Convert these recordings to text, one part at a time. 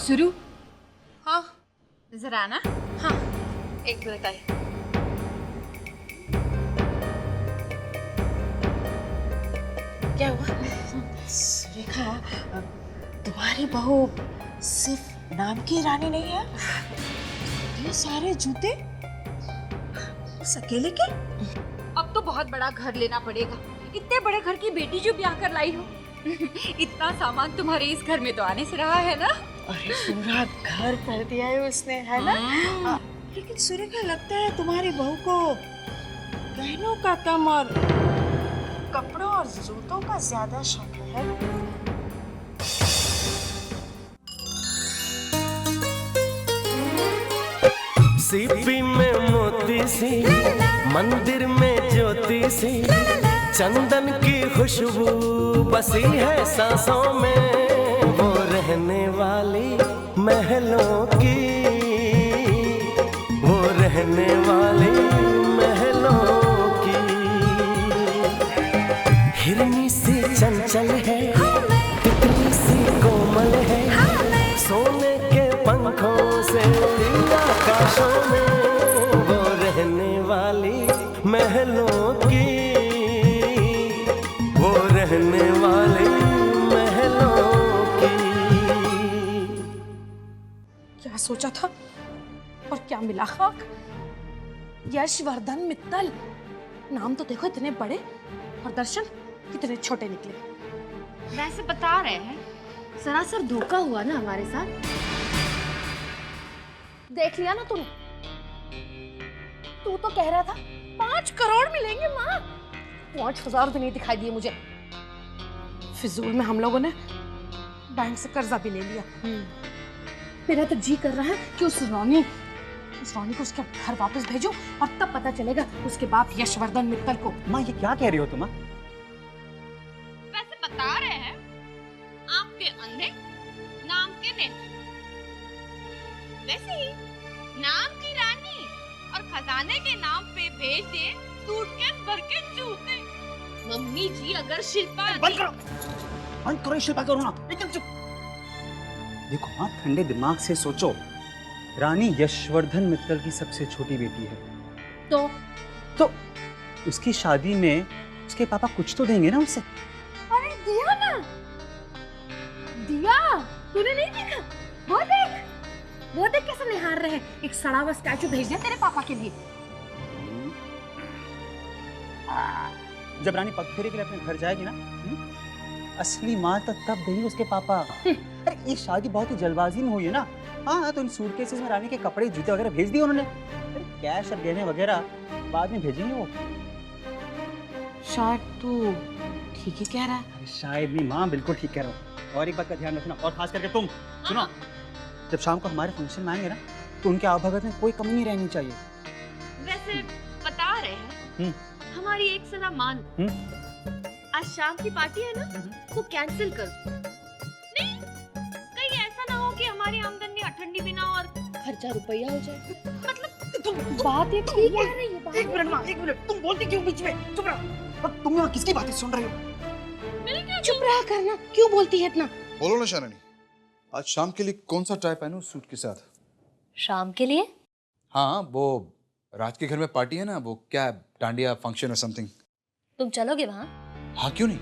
शुरू। हाँ जरा आना। हाँ एक मिनट आई। क्या हुआ? सुरेखा, तुम्हारी बहू सिर्फ नाम की रानी नहीं है। ये सारे जूते उस अकेले के। अब तो बहुत बड़ा घर लेना पड़ेगा। इतने बड़े घर की बेटी जो ब्याह कर लाई हो। इतना सामान तुम्हारे इस घर में तो आने से रहा है ना। अरे पूरा घर कर दिया है उसने, है ना? लेकिन सुरेखा, लगता है तुम्हारी बहू को गहनों का कम और कपड़ों और जूतों का ज्यादा शौक है। सीपी में मोती सी, मंदिर में ज्योति सी, चंदन की खुशबू बसी है सांसों में, वो रहने वाली महलों की, वो रहने वाली महलों की। हिरनी सी चंचल है, तितली सी कोमल है, सोने के पंखों से आकाशों में, वो रहने वाली महलों की, वो रहने वाली महलों की। क्या सोचा था और क्या मिला? खाक। यशवर्धन मित्तल, नाम तो देखो इतने बड़े और दर्शन कितने छोटे निकले। वैसे बता रहे हैं सरासर धोखा हुआ ना हमारे साथ। देख लिया ना तूने? तू तो कह रहा था 5 करोड़ मिलेंगे माँ। 5,000 भी नहीं दिखाई दिए मुझे। फिजूल में हम लोगों ने बैंक से कर्जा भी ले लिया। मेरा तो जी कर रहा है कि उस रानी को उसके घर वापस भेजो और तब पता चलेगा उसके बाप यशवर्धन मित्तल को। माँ ये क्या कह रही हो तुम? वैसे बता रहे हैं आपके अंधे नाम के नेता। वैसे ही नाम की रानी और खजाने के नाम पे भेज दे सूटकेस भर के जूते। मम्मी जी अगर शिल्पा बंद करो शिल्पा, करो ना एकदम चुप। देखो माँ, ठंडे दिमाग से सोचो। रानी यशवर्धन मित्तल की सबसे छोटी बेटी है, तो उसकी शादी में उसके पापा कुछ तो देंगे ना उसे। अरे दिया ना, दिया तूने नहीं देखा? वो देख कैसे निहार रहे हैं। एक सड़ा हुआ स्टैचू भेज दिया तेरे पापा के लिए। जब रानी पग फेरे के लिए अपने घर जाएगी ना, असली माँ तो तब देंगे उसके पापा। अरे ये शादी बहुत ही जल्दबाजी में हुई है ना। हाँ तो इन सूटकेसेस में रानी के कपड़े जूते वगैरह भेज दिए उन्होंने। अरे कैश और गहने वगैरह बाद में भेजेंगे वो। शायद तू ठीक ही कह रहा है। अरे शायद नहीं माँ, बिल्कुल ठीक कह रहा हूँ। और एक बात का ध्यान रखना, और खास करके तुम सुनो, जब शाम को हमारे फंक्शन में आएंगे ना तो उनके आवभगत में कोई कमी नहीं रहनी चाहिए। वैसे बता रहे हैं हमारी एक सलाह मान। आज शाम की पार्टी है ना, वो कैंसिल कर दो। नहीं, कहीं ऐसा ना हो कि हमारी आमदनी अठंडी भी ना और खर्चा रुपया हो जाए। मतलब तुम बात ये ठीक कह रही है। एक मिनट माँ, एक मिनट, तुम बोलती क्यों बीच में? चुप रहो। अब तुम यहाँ किसकी बातें सुन रही हो? चुप रहा करना, क्यों बोलती है इतना? बोलो ना शालिनी, आज शाम के लिए कौन सा टाई पहनूं सूट के साथ? शाम के लिए? हाँ वो राज के घर में पार्टी है ना, वो क्या डांडिया फंक्शन और समथिंग। तुम चलोगे वहाँ? हाँ क्यों नहीं,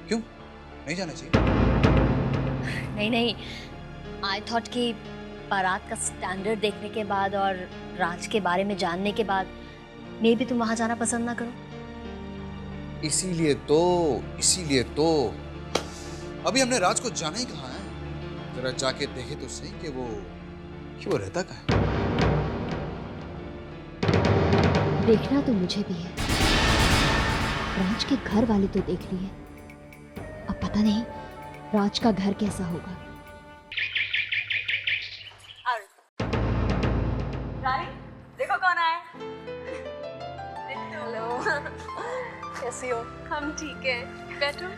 क्यों नहीं जाना चाहिए? नहीं, आई थॉट कि बारात का स्टैंडर्ड देखने के बाद और राज के बारे में जानने के बाद मे भी तुम वहाँ जाना पसंद ना करो। इसीलिए तो अभी हमने राज को जाना ही कहाँ है। जरा जाके देखे तो सही कि वो रहता कहाँ है। देखना तो मुझे भी है। राज के घर वाले तो देख लिए, अब पता नहीं राज का घर कैसा होगा। रानी देखो कौन आया। हेलो, कैसी हो? हम ठीक है, बैठो।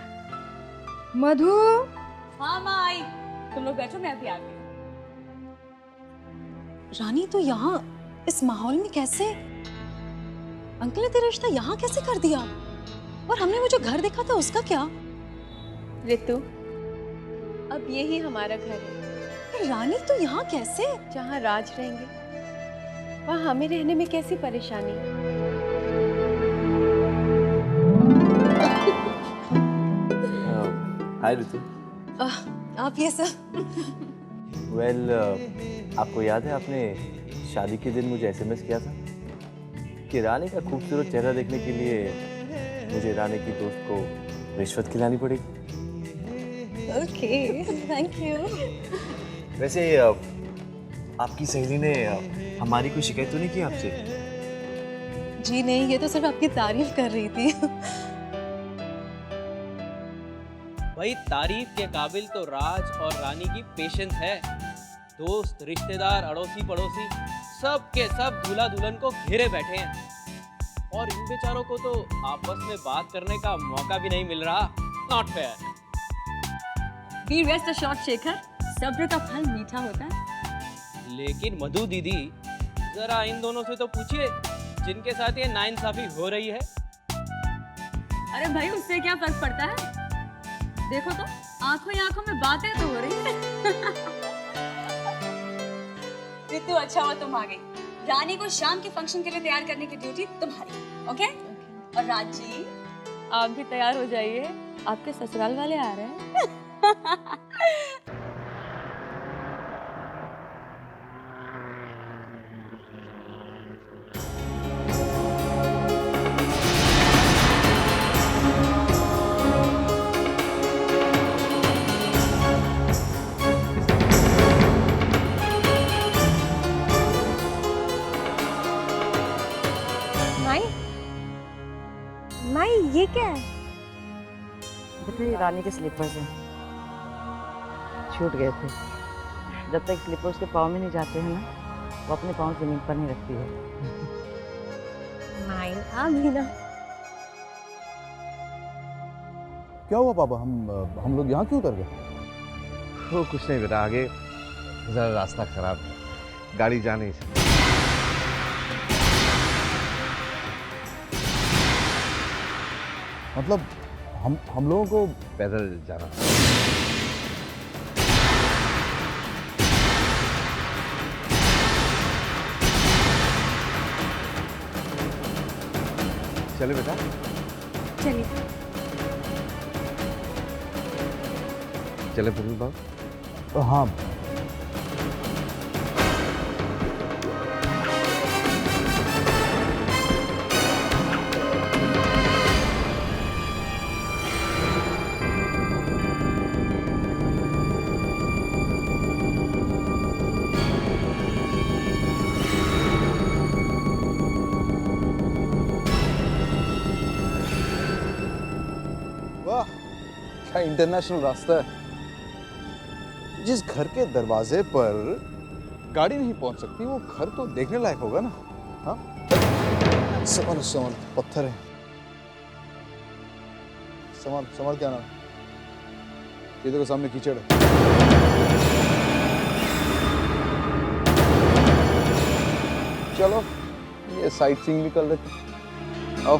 मधु। हाँ माँ आई। तुम लोग बैठो, मैं अभी आ गई। रानी तो यहाँ इस माहौल में कैसे? अंकल ने तेरा रिश्ता यहाँ कैसे कर दिया? और हमने वो जो घर देखा था उसका क्या? रितु, अब यही हमारा घर है। रानी तो यहाँ कैसे? जहाँ राज रहेंगे वहाँ हमें रहने में कैसी परेशानी? हाय ऋतु। आप ये सब? वेल, आपको याद है आपने शादी के दिन मुझे एसएमएस किया था कि रानी का खूबसूरत चेहरा देखने के लिए मुझे रानी की दोस्त को रिश्वत खिलानी पड़ेगी। Okay, thank you. वैसे आपकी सहेली ने हमारी कोई शिकायत तो नहीं की आपसे? जी नहीं, ये तो सिर्फ आपकी तारीफ कर रही थी। भाई तारीफ के काबिल तो राज और रानी की पेशेंस है। दोस्त, रिश्तेदार, अड़ोसी पड़ोसी सब के सब दूल्हा दुल्हन को घेरे बैठे हैं और इन बेचारों को तो आपस में बात करने का मौका भी नहीं मिल रहा। Not fair. Be rest assured Shekhar, सब्र का फल मीठा होता है। लेकिन मधु दीदी, जरा इन दोनों से तो पूछिए जिनके साथ ये नाइंसाफी हो रही है। अरे भाई, उससे क्या फर्क पड़ता है? देखो तो, आंखों ही आंखों में बातें तो हो रही है। रितु, अच्छा हुआ तुम आ गई। रानी को शाम के फंक्शन के लिए तैयार करने की ड्यूटी तुम्हारी, ओके? और राज जी, आप भी तैयार हो जाइए, आपके ससुराल वाले आ रहे हैं। माई, ये क्या है? बेटा, ये रानी के स्लीपर्स हैं, छूट गए थे। जब तक स्लीपर्स के पाँव में नहीं जाते हैं ना, वो अपने पाँव जमीन पर नहीं रखती है। माई, हाँ मीना। क्या हुआ पापा? हम लोग यहाँ क्यों उतर गए? वो कुछ नहीं बेटा, आगे जरा रास्ता खराब है, गाड़ी जा नहीं सकती। मतलब हम लोगों को पैदल जाना। चले बेटा, चलिए। चले पुनीत बाबू। हाँ। क्या इंटरनेशनल रास्ता है। जिस घर के दरवाजे पर गाड़ी नहीं पहुंच सकती, वो घर तो देखने लायक होगा ना। हाँ, संभल संभल, पत्थर है। संभल संभल, क्या नाम? ये देखो सामने कीचड़ है। चलो, ये साइट सीइंग भी कर लेते। आओ।